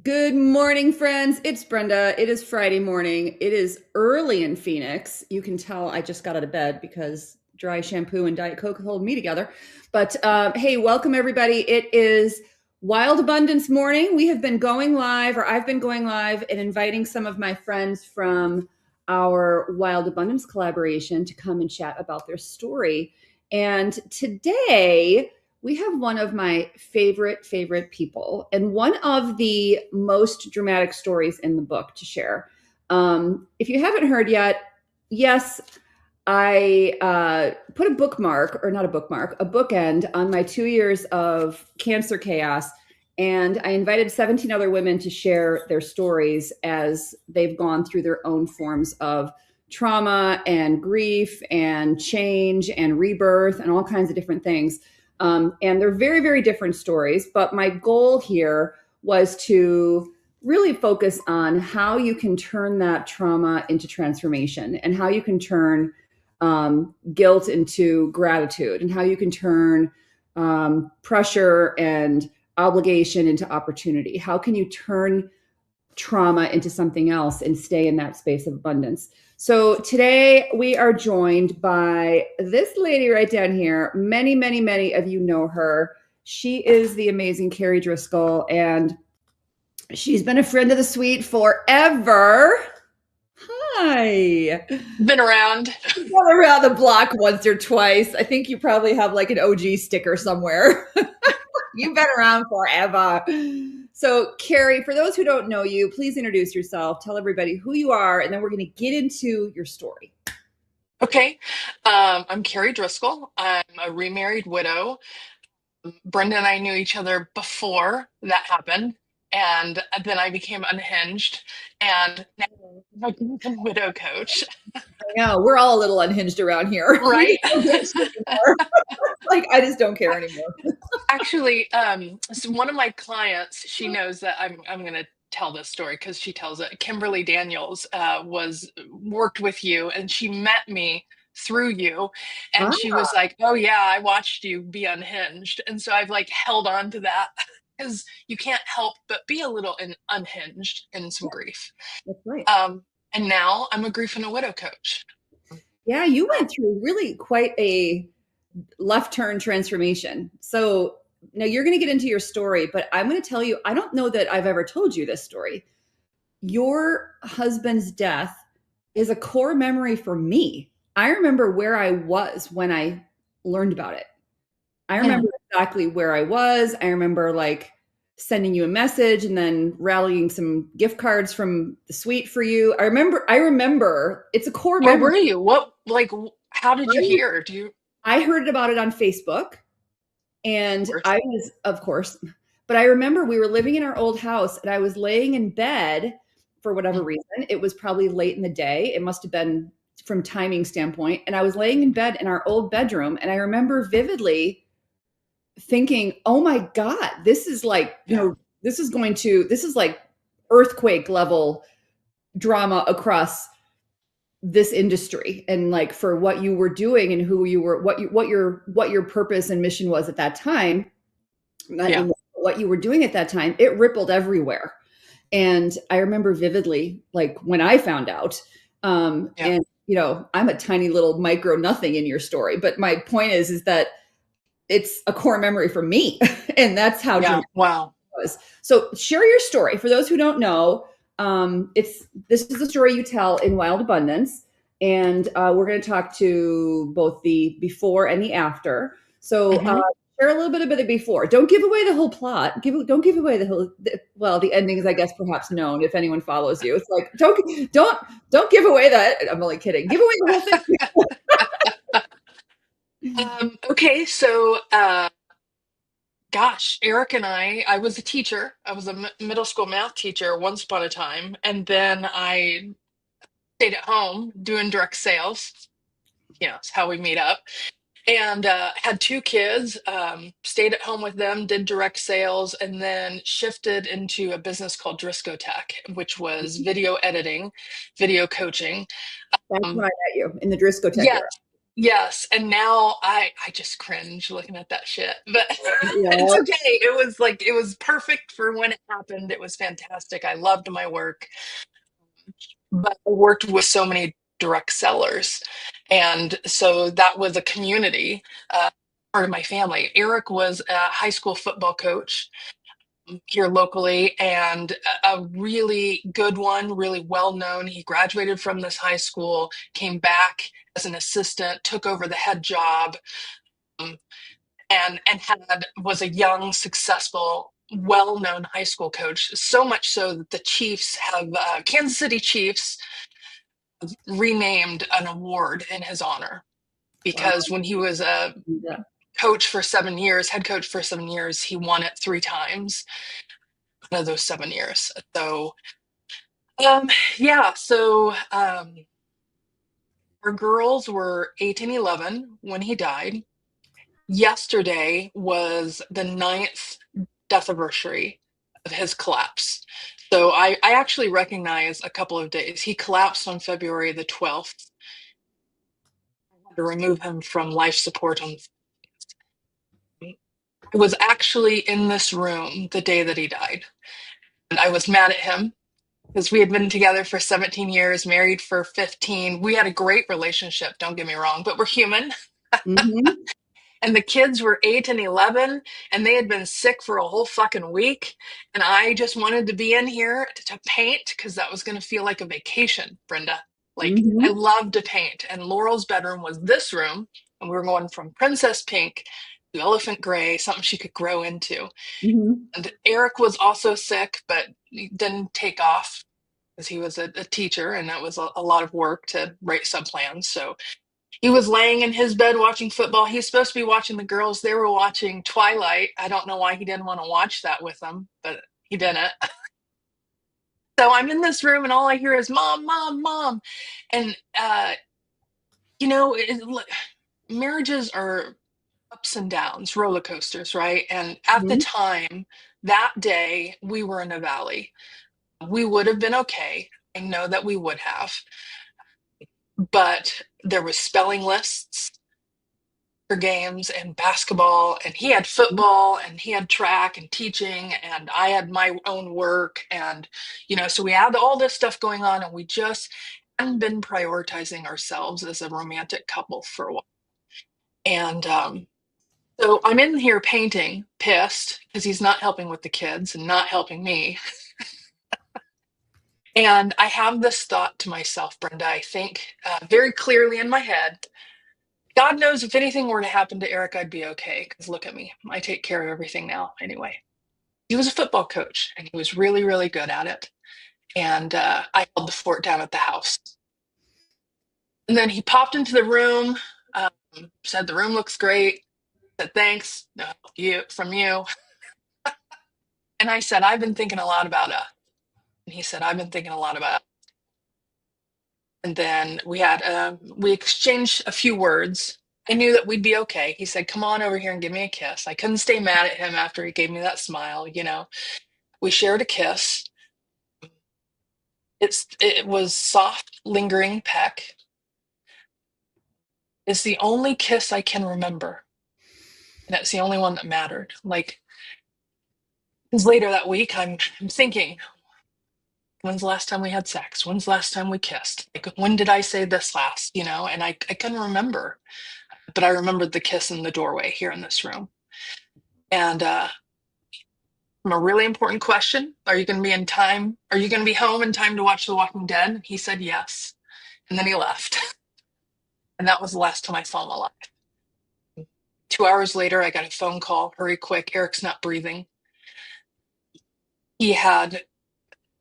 Good morning, friends. It's Brenda. It is Friday morning. It is early in Phoenix. You can tell I just got out of bed because dry shampoo and Diet Coke hold me together. But hey, welcome everybody. It is Wild Abundance morning. We have been going live, or I've been going live and inviting some of my friends from our Wild Abundance collaboration to come and chat about their story. And today, we have one of my favorite people and one of the most dramatic stories in the book to share. If you haven't heard yet, yes, I put a bookmark, or not a bookmark, a bookend on my 2 years of cancer chaos. And I invited 17 other women to share their stories as they've gone through their own forms of trauma and grief and change and rebirth and all kinds of different things. And they're very different stories. But my goal here was to really focus on how you can turn that trauma into transformation, and how you can turn guilt into gratitude, and how you can turn pressure and obligation into opportunity. How can you turn trauma into something else and stay in that space of abundance? So today we are joined by this lady right down here. Many of you know her. She is the amazing Kari Driskell, and she's been a friend of the suite forever. Hi. Been around. Been around the block once or twice. I think you probably have like an OG sticker somewhere. You've been around forever. So, Kari, for those who don't know you, please introduce yourself. Tell everybody who you are, and then we're going to get into your story. Okay. I'm Kari Driskell. I'm a remarried widow. Brenda and I knew each other before that happened, and then I became unhinged, and now I'm a widow coach, Yeah, we're all a little unhinged around here. We right? just don't give a shit anymore. Like, I just don't care anymore. Actually, so one of my clients, she knows that I'm going to tell this story because she tells it. Kimberly Daniels was worked with you, and she met me through you, and she Ah, was like, "Oh yeah, I watched you be unhinged," and so I've like held on to that because you can't help but be a little unhinged in some grief. that's right. And now I'm a grief and a widow coach. Yeah, you went through really quite a left turn transformation. So now you're going to get into your story, but I'm going to tell you, I don't know that I've ever told you this story. Your husband's death is a core memory for me. I remember where I was when I learned about it. I Hmm. remember exactly where I was. I remember like sending you a message and then rallying some gift cards from the suite for you. I remember it's a core Where memory. were you? How did you hear? Do you? I heard about it on Facebook. And Of I was, of course, but I remember we were living in our old house and I was laying in bed for whatever reason. It was probably late in the day. It must have been from timing standpoint. And I was laying in bed in our old bedroom. And I remember vividly thinking, oh my God, this is like, Yeah. this is like earthquake level drama across this industry, and like for what you were doing and who you were, what your purpose and mission was at that time, Yeah. and what you were doing at that time, it rippled everywhere. And I remember vividly, like when I found out, Yeah. and I'm a tiny little micro nothing in your story, but my point is that it's a core memory for me, and that's how Yeah. dramatic Wow. it was. So share your story for those who don't know. It's This is the story you tell in Wild Abundance, and we're going to talk to both the before and the after. So Hmm. share a little bit of the before. Don't give away the whole plot. Don't give away the whole. Well, the ending is, I guess, perhaps known if anyone follows you. It's like don't give away that. I'm only kidding. Give away the whole thing. Okay, so gosh, Eric and I was a teacher. I was a middle school math teacher once upon a time, and then I stayed at home doing direct sales. It's how we meet up. And had two kids, stayed at home with them, did direct sales, and then shifted into a business called Drisco Tech, which was video editing, video coaching. That's when Um, I met you in the Driscotheque yeah, era. Yes, and now I just cringe looking at that shit. But it's Yeah. okay. It was perfect for when it happened. It was fantastic. I loved my work, but I worked with so many direct sellers, and so that was a community part of my family. Eric was a high school football coach here locally and a really good one, really well known. He graduated from this high school, came back as an assistant, took over the head job, um, and had was a young, successful, well-known high school coach. So much so that the Chiefs have Kansas City Chiefs renamed an award in his honor Wow. because when he was a Yeah. coach for 7 years, head coach for 7 years, he won it 3 times out of those 7 years. So Um, yeah, so our girls were 8 and 11 when he died. Yesterday was the ninth death anniversary of his collapse. So I actually recognize a couple of days. He collapsed on February the 12th. I had to remove him from life support on. I was actually in this room the day that he died. And I was mad at him because we had been together for 17 years, married for 15. We had a great relationship, don't get me wrong, but we're human. Hmm. And the kids were 8 and 11, and they had been sick for a whole fucking week. And I just wanted to be in here to paint because that was going to feel like a vacation, Brenda. Like, I Hmm. love to paint. And Laurel's bedroom was this room, and we were going from princess pink to elephant gray, something she could grow into. Hmm. And Eric was also sick, but he didn't take off because he was a teacher, and that was a lot of work to write sub plans. So he was laying in his bed watching football. He was supposed to be watching the girls. They were watching Twilight. I don't know why he didn't want to watch that with them, but he didn't. So I'm in this room, and all I hear is mom, mom, mom. And, you know, marriages are ups and downs, roller coasters, right? And at the Hmm. time, that day, we were in a valley. We would have been okay. I know that we would have, but there was spelling lists for games and basketball, and he had football and he had track and teaching, and I had my own work. And so we had all this stuff going on, and we just hadn't been prioritizing ourselves as a romantic couple for a while. And so I'm in here painting, pissed because he's not helping with the kids and not helping me. And I have this thought to myself, Brenda, I think very clearly in my head. God knows if anything were to happen to Eric, I'd be okay. Because look at me. I take care of everything now anyway. He was a football coach and he was really, really good at it. And I held the fort down at the house. And then he popped into the room, um, said, "The room looks great." Said, "Thanks. No, from you." And I said, "I've been thinking a lot about us." And he said, "I've been thinking a lot about us." And then we exchanged a few words. I knew that we'd be okay. He said, "Come on over here and give me a kiss." I couldn't stay mad at him after he gave me that smile. We shared a kiss. It was soft, lingering peck. It's the only kiss I can remember. And it's the only one that mattered. Like, because later that week, I'm thinking, when's the last time we had sex? When's the last time we kissed? Like, when did I say this last? And I couldn't remember. But I remembered the kiss in the doorway here in this room. And from a really important question, are you going to be in time? Are you going to be home in time to watch The Walking Dead? He said yes. And then he left. And that was the last time I saw him alive. 2 hours later, I got a phone call. Hurry quick. Eric's not breathing. He had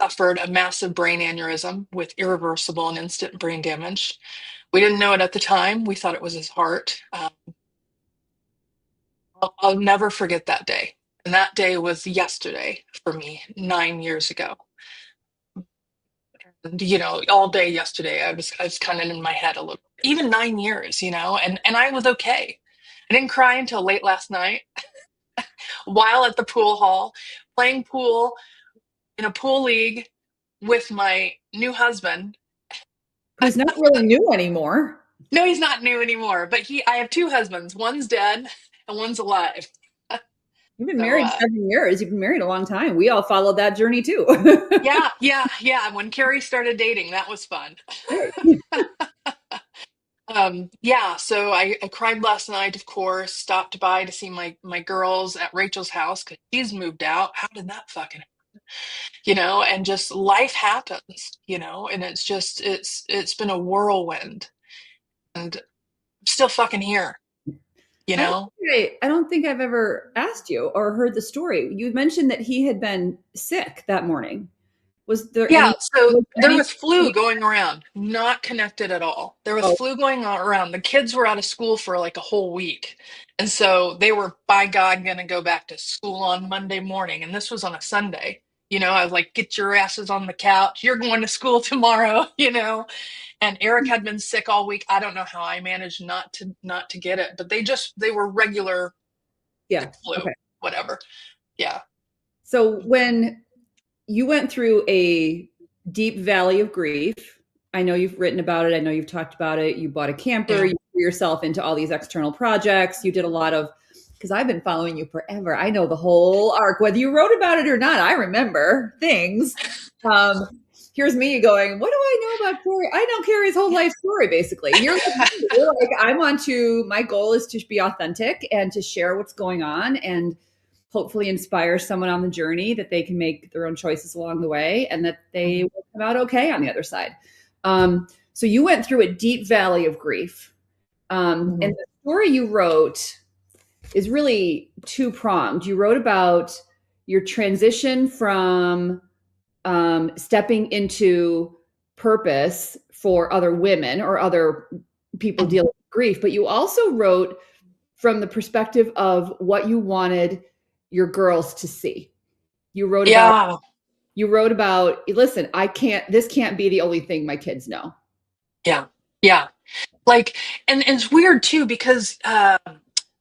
suffered a massive brain aneurysm with irreversible and instant brain damage. We didn't know it at the time. We thought it was his heart. I'll never forget that day. And that day was yesterday for me, 9 years ago. And, all day yesterday, I was kind of in my head a little, even 9 years, and I was okay. I didn't cry until late last night while at the pool hall, playing pool in a pool league with my new husband. Who's not really new anymore. No, he's not new anymore, but I have two husbands. One's dead and one's alive. You've been So, married 7 years. You've been married a long time. We all followed that journey too. yeah, yeah, yeah. When Carrie started dating, that was fun. Right. Yeah, so I cried last night, of course, stopped by to see my girls at Rachel's house because she's moved out. How did that fucking, and just life happens, and it's been a whirlwind and I'm still fucking here, you I don't know? I don't think I've ever asked you or heard the story. You mentioned that he had been sick that morning. Was there Yeah, any so was there there any was flu going around, not connected at all. There was oh, flu going on around. The kids were out of school for like a whole week. And so they were, by God, going to go back to school on Monday morning. And this was on a Sunday. I was like, get your asses on the couch. You're going to school tomorrow, And Eric had been sick all week. I don't know how I managed not to get it, but they were regular yeah. sick flu, Okay. whatever. Yeah. So when you went through a deep valley of grief, I know you've written about it. I know you've talked about it. You bought a camper, Yeah. you threw yourself into all these external projects. You did a lot of, because I've been following you forever. I know the whole arc, whether you wrote about it or not. I remember things. Um, Here's me going, what do I know about Carrie? I know Carrie's whole life story, basically. And you're like, me. You're like, my goal is to be authentic and to share what's going on and hopefully inspire someone on the journey that they can make their own choices along the way and that they will come out okay on the other side. So you went through a deep valley of grief. And Mhm. the story you wrote is really two pronged. You wrote about your transition from stepping into purpose for other women or other people Mhm. dealing with grief, but you also wrote from the perspective of what you wanted your girls to see. You wrote about Yeah. listen, this can't be the only thing my kids know. Yeah. Yeah. Like, and it's weird too because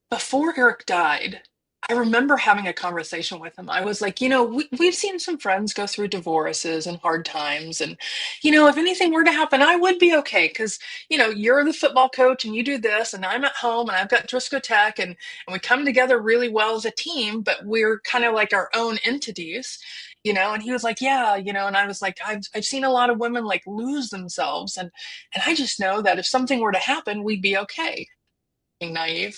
before Eric died, I remember having a conversation with him. I was like, we've seen some friends go through divorces and hard times, and if anything were to happen, I would be okay because you're the football coach and you do this, and I'm at home and I've got Driscoll Tech, and we come together really well as a team, but we're kind of like our own entities. And he was like, yeah, and I was like, I've seen a lot of women like lose themselves, and I just know that if something were to happen, we'd be okay. Being naive.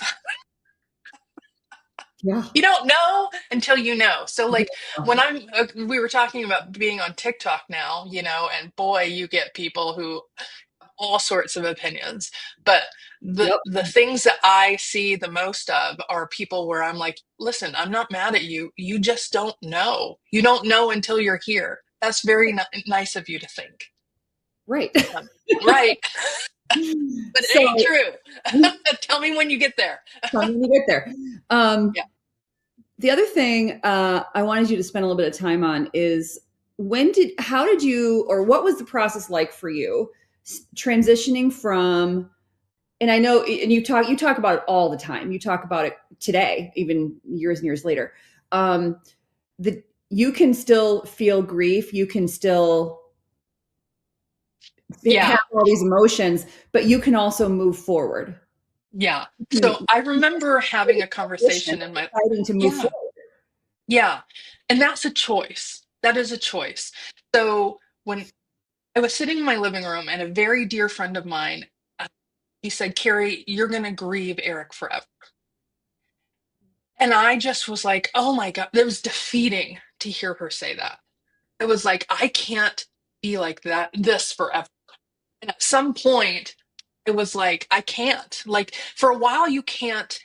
Yeah. You don't know until you know. So, like, Yeah. when we were talking about being on TikTok now, and boy, you get people who have all sorts of opinions. But the Yep. the things that I see the most of are people where I'm like, listen, I'm not mad at you. You just don't know. You don't know until you're here. That's very nice of you to think. Right. Um, right. But it ain't So true. Tell me when you get there. when you get there. Um, Yeah. the other thing I wanted you to spend a little bit of time on is how did you, or what was the process like for you transitioning from, and I know, and you talk about it all the time. You talk about it today, even years and years later. Um, you can still feel grief. You can still have Yeah. all these emotions, but you can also move forward. Yeah. You So can I remember having a conversation in my, deciding to move yeah, forward. yeah. And that's a choice. That is a choice. So when I was sitting in my living room and a very dear friend of mine, he said, Carrie, you're going to grieve Eric forever. And I just was like, oh my God, it was defeating to hear her say that. It was like, I can't be like that, this forever. And at some point, it was like, I can't. Like, for a while, you can't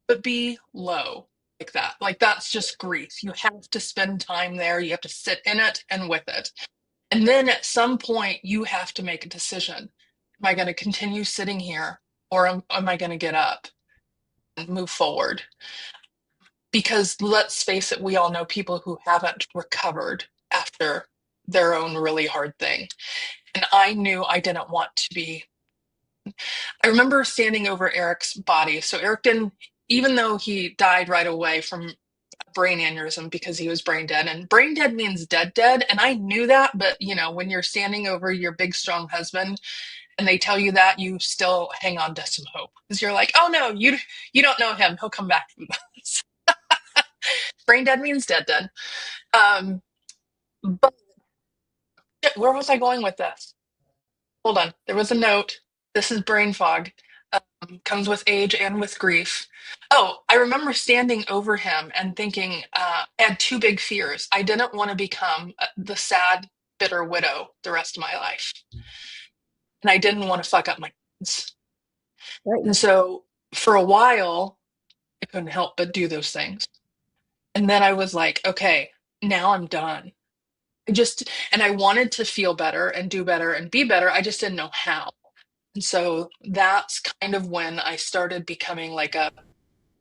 but be low like that. Like that's just grief. You have to spend time there. You have to sit in it and with it. And then at some point, you have to make a decision. Am I going to continue sitting here or am I going to get up and move forward? Because let's face it, we all know people who haven't recovered after their own really hard thing. And I knew I didn't want to be. I remember standing over Eric's body. So Eric didn't, even though he died right away from brain aneurysm because he was brain dead, and brain dead means dead and I knew that, but when you're standing over your big strong husband and they tell you that, you still hang on to some hope because you're like, oh no, you don't know him. He'll come back from this. Brain dead means dead dead. But where was I going with this? Hold on. There was a note. This is brain fog. Comes with age and with grief. Oh, I remember standing over him and thinking, I had two big fears. I didn't want to become the sad, bitter widow the rest of my life. And I didn't want to fuck up my kids. Right. And so for a while, I couldn't help but do those things. And then I was like, okay, now I'm done. And I wanted to feel better and do better and be better. I just didn't know how. And so that's kind of when I started becoming like a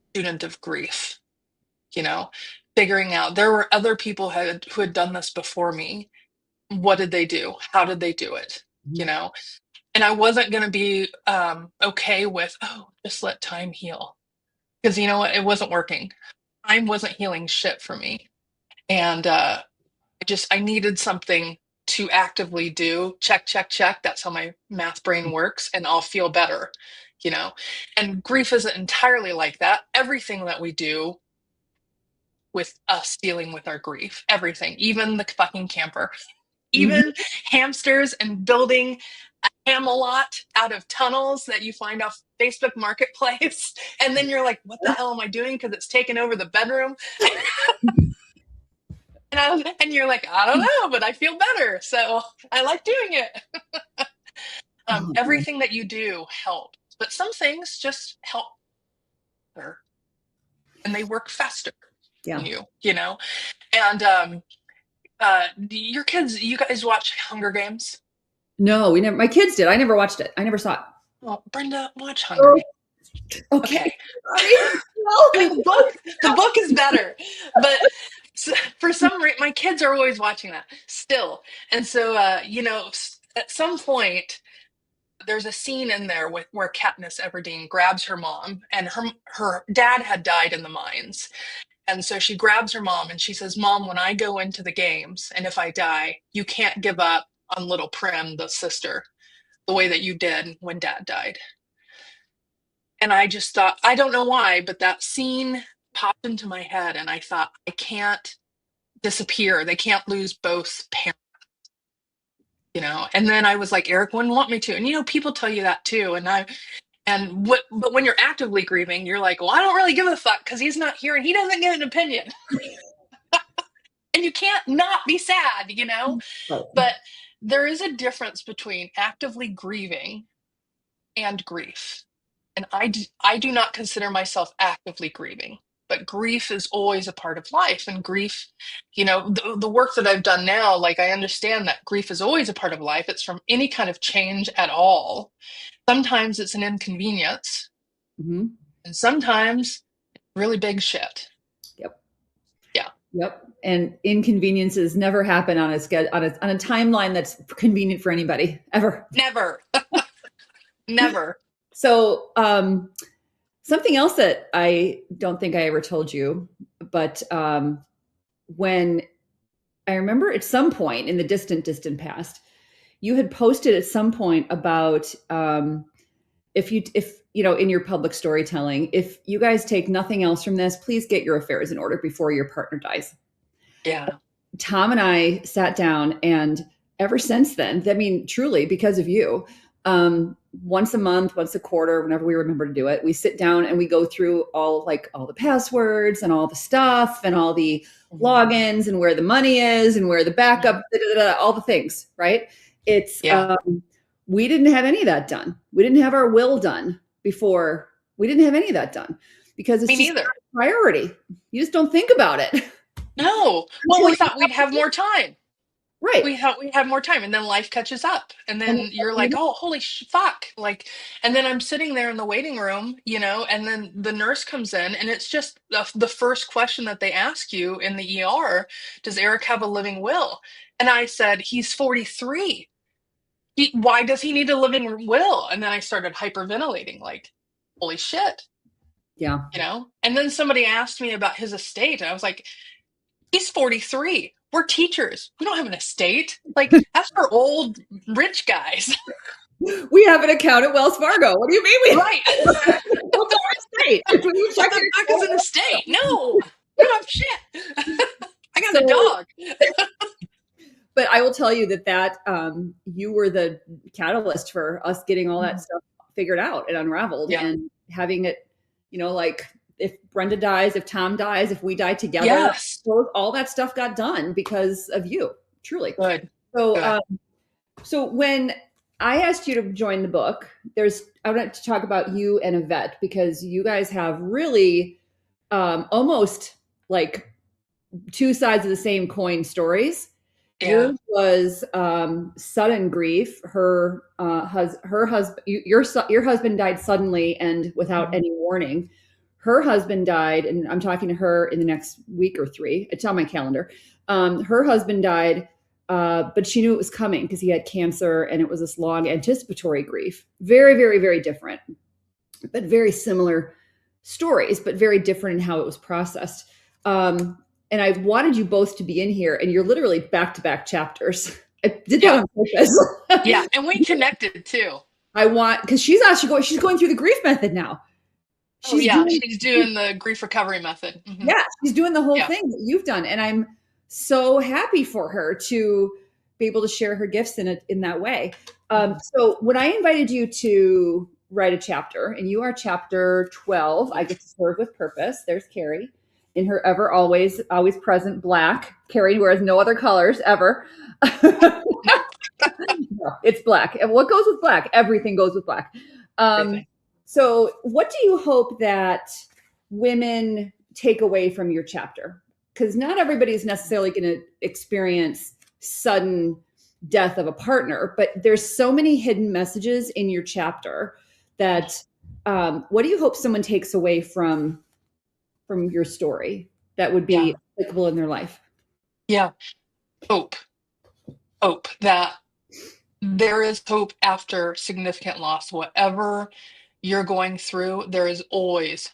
student of grief, you know, figuring out there were other people who had done this before me. What did they do? How did they do it? You Mhm. know, and I wasn't going to be okay with, oh, just let time heal. Because you know what? It wasn't working. Time wasn't healing shit for me. And I needed something to actively do. Check, check, check. That's how my math brain works, and I'll feel better, you know. And grief isn't entirely like that. Everything that we do with us dealing with our grief, everything, even the fucking camper, Mhm. even hamsters and building a Camelot out of tunnels that you find off Facebook Marketplace. And then you're like, what the hell am I doing? Because it's taken over the bedroom. And you're like, I don't know, but I feel better. So I like doing it. Oh, man. Everything that you do helps, but some things just help better and they work faster than Yeah. you know? And your kids, you guys watch Hunger Games? No, we never. My kids did. I never watched it. I never saw it. Well, Brenda, watch Hunger Oh, Games. okay. Okay. Sorry. No. The book is better, but for some reason, my kids are always watching that still. And so, at some point, there's a scene in there where Katniss Everdeen grabs her mom, and her dad had died in the mines. And so she grabs her mom and she says, Mom, when I go into the games and if I die, you can't give up on little Prim, the sister, the way that you did when Dad died. And I just thought, I don't know why, but that scene popped into my head. And I thought, I can't disappear. They can't lose both parents, you know? And then I was like, Eric wouldn't want me to. And, people tell you that too. But when you're actively grieving, you're like, well, I don't really give a fuck because he's not here and he doesn't get an opinion. And you can't not be sad. Right. But there is a difference between actively grieving and grief. And I do not consider myself actively grieving, but grief is always a part of life. And grief, the work that I've done now, like I understand that grief is always a part of life. It's from any kind of change at all. Sometimes it's an inconvenience, Hmm. and sometimes really big shit. Yep. Yeah, Yep. And inconveniences never happen on a timeline that's convenient for anybody ever. never, never. So, something else that I don't think I ever told you, but when I remember at some point in the distant, distant past, you had posted at some point about if in your public storytelling, if you guys take nothing else from this, please get your affairs in order before your partner dies. Yeah. Tom and I sat down, and ever since then, I mean, truly because of you, once a month, once a quarter, whenever we remember to do it, we sit down and we go through all the passwords and all the stuff and all the Mhm. logins and where the money is and where the backup, all the things, right? It's Yeah. we didn't have any of that done. We didn't have our will done before. We didn't have any of that done because it's Me just not neither. a priority. You just don't think about it No. Well, until we you thought we'd have to have do it. more time. Right. We have more time, and then life catches up, and And then you're like, oh, holy fuck, like, and then I'm sitting there in the waiting room, and then the nurse comes in, and it's just the first question that they ask you in the ER: does Eric have a living will? And I said, he's 43. Why does he need a living will? And then I started hyperventilating, like, holy shit, yeah. and then somebody asked me about his estate, and I was like, he's 43. We're teachers. We don't have an estate. Like, that's for old rich guys. We have an account at Wells Fargo. What do you mean we Right. what's our estate? When you check What the your fuck is account an at estate? No, you don't have shit. I got a so dog. but I will tell you that you were the catalyst for us getting all that Mhm. stuff figured out and unraveled Yeah. and having it, like if Brenda dies, if Tom dies, if we die together, Yes. all that stuff got done because of you, truly. Good. So, Good. so when I asked you to join the book, I wanted to talk about you and Yvette because you guys have really almost like two sides of the same coin stories. Yeah. Yours was sudden grief. Her husband, your husband died suddenly and without Mhm. any warning. Her husband died, and I'm talking to her in the next week or three. It's on my calendar. Her husband died, but she knew it was coming because he had cancer, and it was this long anticipatory grief. Very, very, very different, but very similar stories, but very different in how it was processed. And I wanted you both to be in here, and you're literally back to back chapters. I did that Yeah. on purpose. Yeah. And we connected too. I want because she's going through the grief method now. Oh, She's yeah. doing She's doing the grief recovery method. yeah, she's doing the whole Yeah. thing that you've done, and I'm so happy for her to be able to share her gifts in that way. Mhm. So when I invited you to write a chapter, and you are chapter 12, I get to serve with purpose. There's Kari in her ever always present black. Kari wears no other colors ever. No, No, it's black. And what goes with black? Everything goes with black. Um, everything. so, what do you hope that women take away from your chapter? Because not everybody is necessarily going to experience sudden death of a partner, but there's so many hidden messages in your chapter that what do you hope someone takes away from your story that would Yeah. be applicable in their life? Yeah. Hope. Hope that there is hope after significant loss. Whatever you're going through, there is always,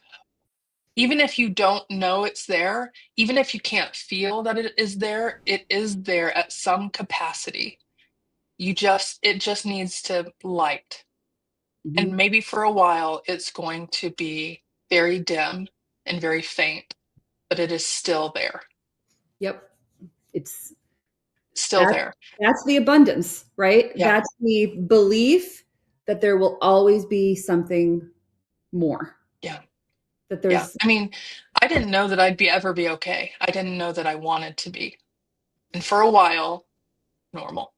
even if you don't know it's there, even if you can't feel that it is there at some capacity. It just needs to light. Mm-hmm. And maybe for a while, it's going to be very dim and very faint, but it is still there. Yep, it's Still That there. that's the abundance, right? Yeah. That's the belief that there will always be something more. Yeah. That Yeah. there's I mean, I didn't know that ever be okay. I didn't know that I wanted to be. And for a while, normal.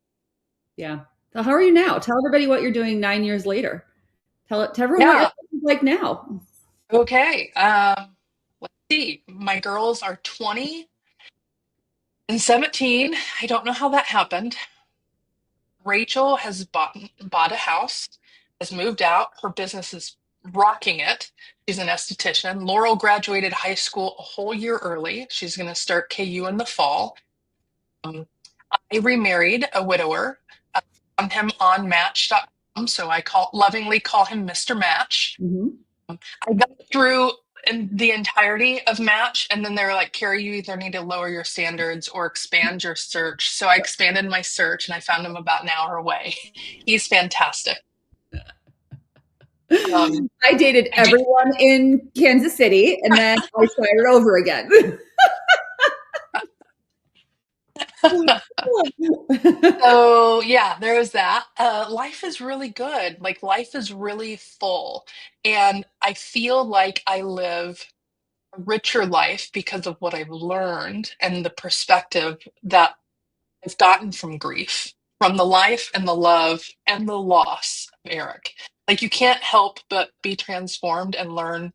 yeah. So how are you now? Tell everybody what you're doing 9 years later. Tell everyone what your Yeah. life is like now. Okay. Let's see. My girls are 20 and 17. I don't know how that happened. Rachel has bought a house, has moved out. Her business is rocking it. She's an esthetician. Laurel graduated high school a whole year early. She's going to start KU in the fall. Um, I remarried a widower. I found him on Match.com, so I lovingly call him Mr. Match. Mhm. I got through in the entirety of Match, and then they were like, Carrie, you either need to lower your standards or expand your search. So I expanded my search, and I found him about an hour away. He's fantastic. Um, I dated I do, everyone in Kansas City and then I started over again. so yeah, there was that. Life is really good. Like life is really full, and I feel like I live a richer life because of what I've learned and the perspective that I've gotten from grief, from the life and the love and the loss of Eric. Like you can't help but be transformed and learn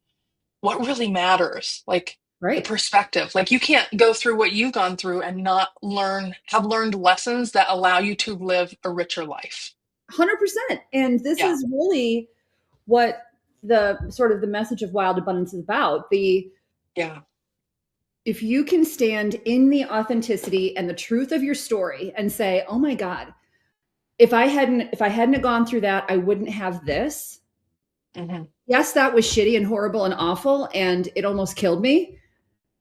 what really matters. Like the Right. perspective. Like you can't go through what you've gone through and not have learned lessons that allow you to live a richer life. 100%. And this Yeah. is really what the sort of the message of Wild Abundance is about. The Yeah. if you can stand in the authenticity and the truth of your story and say, "Oh my God, if I hadn't gone through that, I wouldn't have this." Hmm. Yes, that was shitty and horrible and awful, and it almost killed me.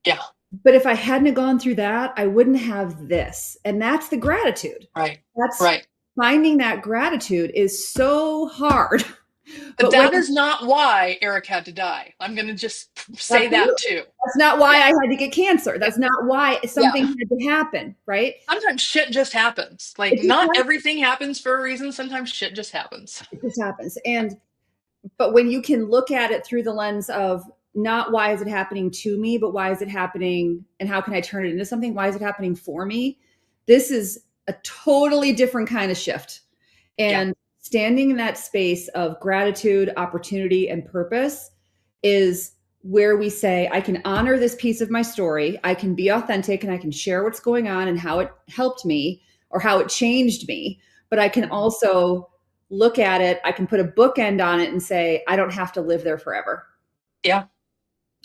Yeah. But if I hadn't gone through that, I wouldn't have this, and that's the gratitude. Right. That's Right. finding that gratitude is so hard. But But when that is not why Eric had to die. I'm going to just say that absolutely, too. that's not why Yeah. I had to get cancer. Yeah. That's not why Yeah. something had to happen, right? Sometimes shit just happens. Like, It just not happens. everything happens for a reason. Sometimes shit just happens. It just happens. And but when you can look at it through the lens of not why is it happening to me, but why is it happening and how can I turn it into something? Why is it happening for me? This is a totally different kind of shift. Yeah. And standing in that space of gratitude, opportunity, and purpose is where we say, I can honor this piece of my story. I can be authentic and I can share what's going on and how it helped me or how it changed me. But I can also look at it, I can put a bookend on it and say, I don't have to live there forever. Yeah. I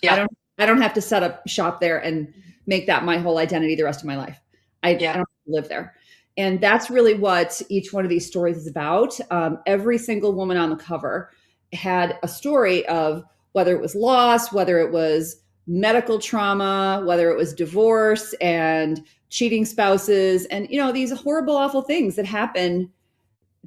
Yeah. don't I don't have to set up shop there and make that my whole identity the rest of my life. I Yeah. don't live there. And that's really what each one of these stories is about. Every single woman on the cover had a story of whether it was loss, whether it was medical trauma, whether it was divorce and cheating spouses, and these horrible, awful things that happen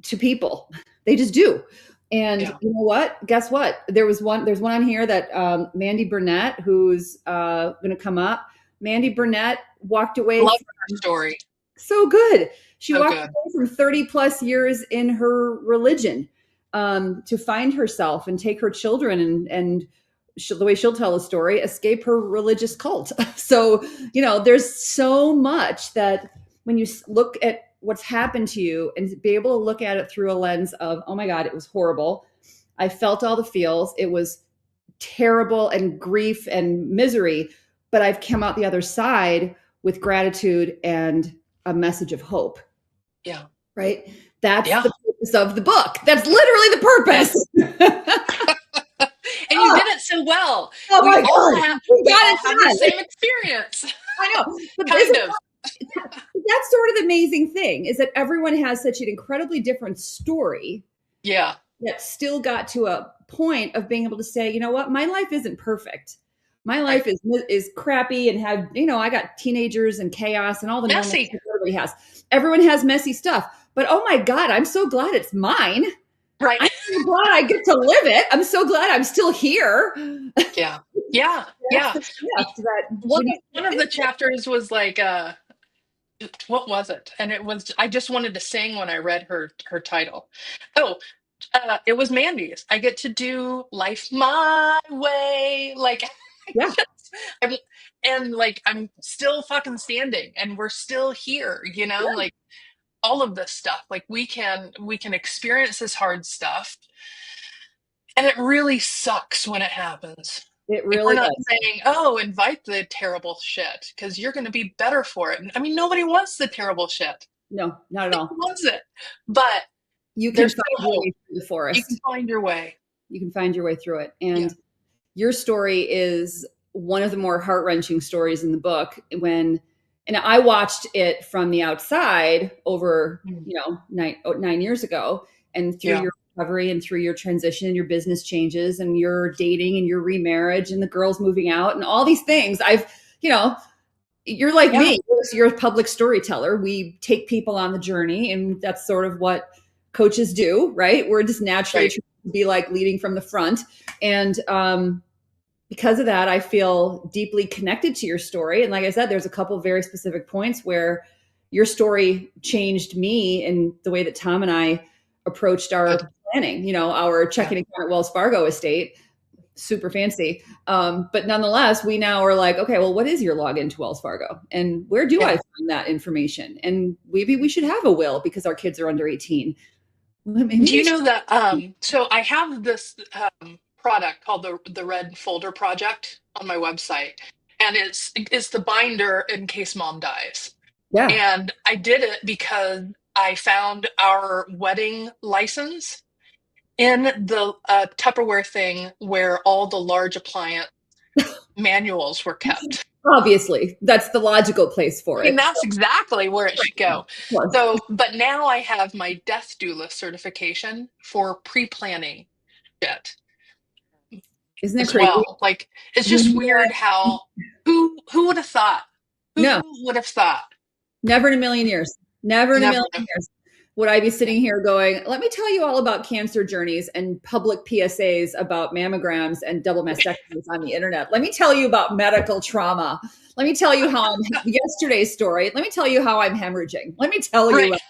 to people. They just do. And Yeah. you know what? Guess what? There's one on here that Mandy Burnett, who's going to come up. Mandy Burnett walked away Love her from, story. so good. She So walked good. away from 30 plus years in her religion to find herself and take her children and the way she'll tell the story, escape her religious cult. So, there's so much that when you look at what's happened to you and be able to look at it through a lens of, oh my God, it was horrible. I felt all the feels. It was terrible and grief and misery, but I've come out the other side with gratitude and a message of hope. Yeah. Right? That's Yeah. the purpose of the book. That's literally the purpose. And you did it so well. Oh We my all God. have We we got all it have the done. same experience. I know. But Kind of. that's sort of the amazing thing is that everyone has such an incredibly different story Yeah. that still got to a point of being able to say, you know what, my life isn't perfect. My Right. life is crappy and I got teenagers and chaos and all the normal Messy. stuff everybody has. Everyone has messy stuff. But oh my God, I'm so glad it's mine. Right. I'm so glad I get to live it. I'm so glad I'm still here. Yeah. Yeah. That's Yeah. the shift that One one of the chapters was like what was it? And it was I just wanted to sing when I read her title. Oh, it was Mandy's. I get to do life my way. Like I yeah, just I'm, and like I'm still fucking standing and we're still here, like all of this stuff. Like we can experience this hard stuff. And it really sucks when it happens. it Like, we're really not does. saying, oh, invite the terrible shit because you're going to be better for it. I mean, nobody wants the terrible shit. No, not at Who all. wants it? But You can there's find still your hope. way through the You can forest. find your way. You can find your way through it. Yeah. And your story is one of the more heart-wrenching stories in the book and I watched it from the outside over, Mm. 9 years ago, and through Yeah. your recovery and through your transition and your business changes and your dating and your remarriage and the girls moving out and all these things. You're like Yeah. me. You're a public storyteller. We take people on the journey, and that's sort of what coaches do, right? We're just naturally Right. trying to be like leading from the front. And because of that, I feel deeply connected to your story. And like I said, there's a couple of very specific points where your story changed me in the way that Tom and I approached Good. our planning, our Yeah. checking account at Wells Fargo estate, super fancy. But nonetheless, we now are like, okay, well, what is your login to Wells Fargo? And where do I Yeah. find that information? And maybe we should have a will because our kids are under 18. Maybe Do you we should. know that? So I have this product called the Red Folder Project on my website, and it's the binder in case mom dies. Yeah. And I did it because I found our wedding license in the Tupperware thing where all the large appliance manuals were kept. Obviously, that's the logical place for I mean, it. that's exactly where it should go. Of course. So, but now I have my death doula certification for pre-planning shit Isn't it as crazy? well. Like, it's just When weird how who would have thought? No, Who would have thought? never in a million years. Never in a Never. million years. would I be sitting here going, let me tell you all about cancer journeys and public PSAs about mammograms and double mastectomies on the internet. Let me tell you about medical trauma. Let me tell you how I'm yesterday's story. Let me tell you how I'm hemorrhaging. Let me tell you Right.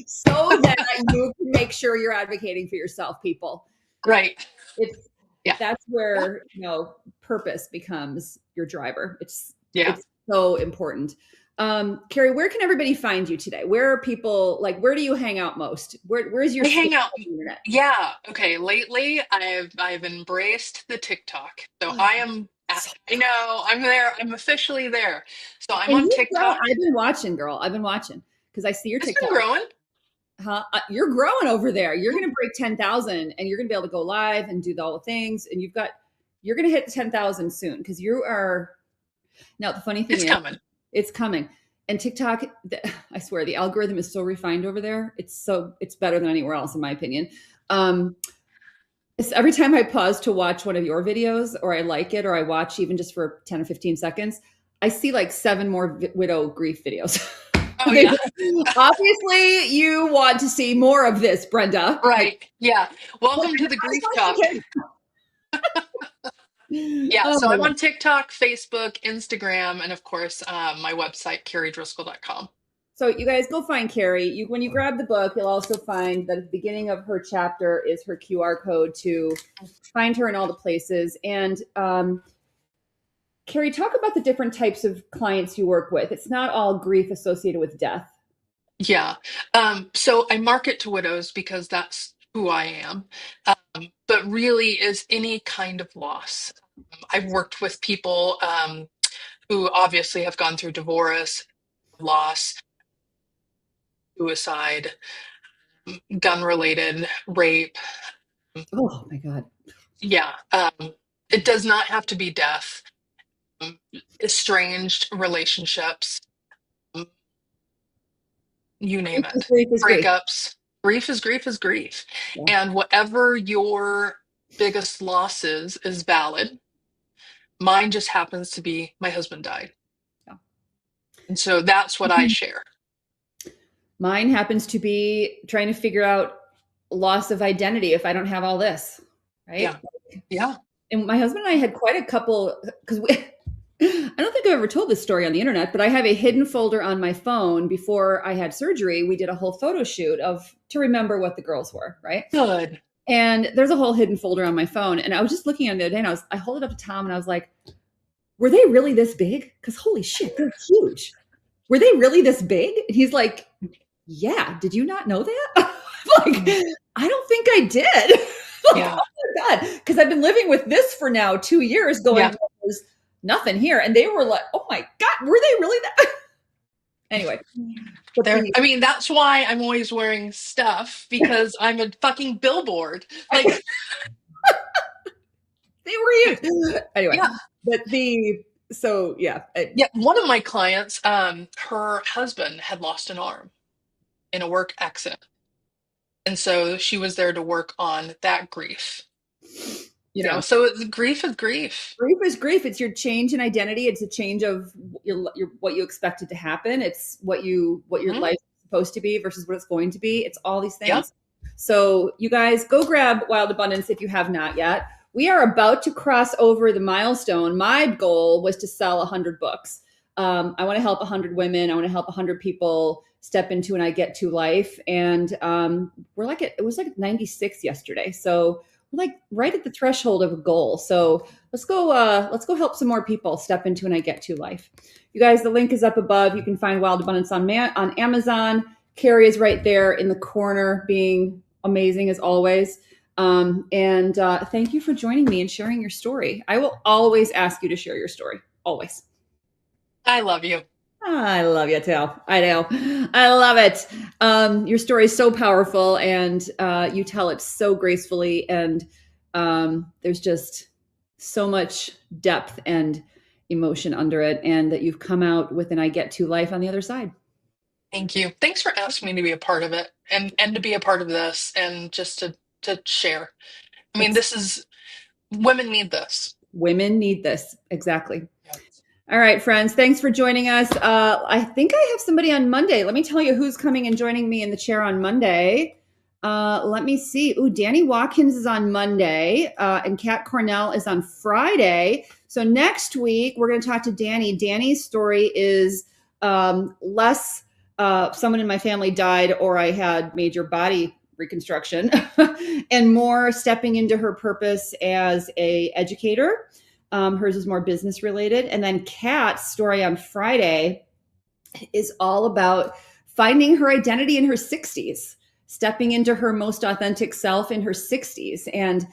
so that you can make sure you're advocating for yourself, people. Right. It's Yeah. that's where, purpose becomes your driver. Yeah. It's so important. Kari, where can everybody find you today? Where are people like? Where do you hang out most? Where's your I space hang out. on the internet? Yeah. Okay. Lately, I've embraced the TikTok. So I am. So, I know. I'm there. I'm officially there. So I'm and on you've grown. TikTok. I've been watching, girl. I've been watching because I see your It's been TikTok. growing. Huh? You're growing over there. You're going to break 10,000, and you're going to be able to go live and do all the things. And you're going to hit 10,000 soon because you are. Now the funny thing It's is, coming. it's coming. And TikTok, I swear, the algorithm is so refined over there. It's better than anywhere else, in my opinion. Um, every time I pause to watch one of your videos, or I like it, or I watch even just for 10 or 15 seconds, I see like 7 more widow grief videos. Oh yeah. Obviously, you want to see more of this, Brenda. Right. Yeah. Like, Welcome to the grief talk. Yeah. oh So my I'm God. on TikTok, Facebook, Instagram, and of course, my website, karidriskell.com. So you guys go find Kari. When you grab the book, you'll also find that at the beginning of her chapter is her QR code to find her in all the places. And Kari, talk about the different types of clients you work with. It's not all grief associated with death. Yeah. So I market to widows because that's who I am. But really is any kind of loss. I've worked with people who obviously have gone through divorce, loss, suicide, gun related, rape. Oh my God. Yeah. It does not have to be death. Estranged relationships, um, you name Grief is it. grief is grief. Breakups. Grief is grief is grief. Yeah. And whatever your biggest loss is valid. Mine just happens to be my husband died. Yeah. And so that's what I share. Mine happens to be trying to figure out loss of identity if I don't have all this, Yeah. right? Yeah. And my husband and I had quite a couple because I don't think I've ever told this story on the internet, but I have a hidden folder on my phone. Before I had surgery, we did a whole photo shoot to remember what the girls were, right? Good. And there's a whole hidden folder on my phone. And I was just looking at it the other day, and I hold it up to Tom, and I was like, "Were they really this big? Because holy shit, they're huge. Were they really this big?" And he's like, "Yeah. Did you not know that?" Like, I don't think I did. Like, Yeah. oh my God. Because I've been living with this for now 2 years going, Yeah. well, there's nothing here. And they were like, oh my God, were they really that? Anyway, but There. I mean, that's why I'm always wearing stuff because I'm a fucking billboard. Like, they were huge. Anyway, yeah. but so yeah. Yeah. One of my clients, her husband had lost an arm in a work accident. And so she was there to work on that grief. Yeah. So grief is grief. Grief is grief. It's your change in identity. It's a change of what you expected to happen. It's what your Hmm. life is supposed to be versus what it's going to be. It's all these Yeah. things. So you guys go grab Wild Abundance if you have not yet. We are about to cross over the milestone. My goal was to sell 100 books. I want to help 100 women. I want to help 100 people step into an I get to life. And it was like 96 yesterday. So like right at the threshold of a goal. So let's go help some more people step into an I get to life. You guys, the link is up above. You can find Wild Abundance on Amazon. Kari is right there in the corner, being amazing as always. And thank you for joining me and sharing your story. I will always ask you to share your story. Always. I love you. I love you too. I know. I love it. Your story is so powerful, and you tell it so gracefully, and there's just so much depth and emotion under it, and that you've come out with an I get to life on the other side. Thank you. Thanks for asking me to be a part of it and to be a part of this and just to share. I mean, It's this is women need this. women need this exactly. Yeah. All right, friends. Thanks for joining us. I think I have somebody on Monday. Let me tell you who's coming and joining me in the chair on Monday. Let me see. Ooh, Danny Watkins is on Monday, and Kat Cornell is on Friday. So next week we're going to talk to Danny. Danny's story is less someone in my family died or I had major body reconstruction, and more stepping into her purpose as a educator. Hers is more business related. And then Kat's story on Friday is all about finding her identity in her 60s, stepping into her most authentic self in her 60s, and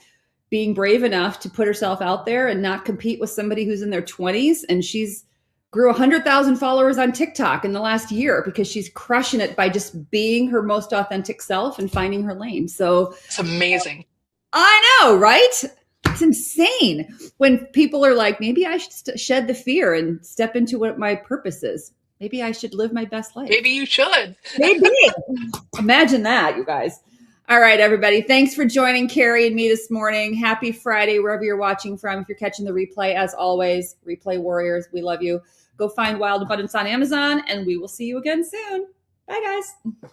being brave enough to put herself out there and not compete with somebody who's in their 20s. And she's grew 100,000 followers on TikTok in the last year because she's crushing it by just being her most authentic self and finding her lane. So It's amazing. I know, right? It's insane when people are like, maybe I should shed the fear and step into what my purpose is. Maybe I should live my best life. Maybe you should. Maybe. Imagine that, you guys. All right, everybody. Thanks for joining Kari and me this morning. Happy Friday, wherever you're watching from. If you're catching the replay, as always, replay warriors, we love you. Go find Wild Abundance on Amazon, and we will see you again soon. Bye, guys.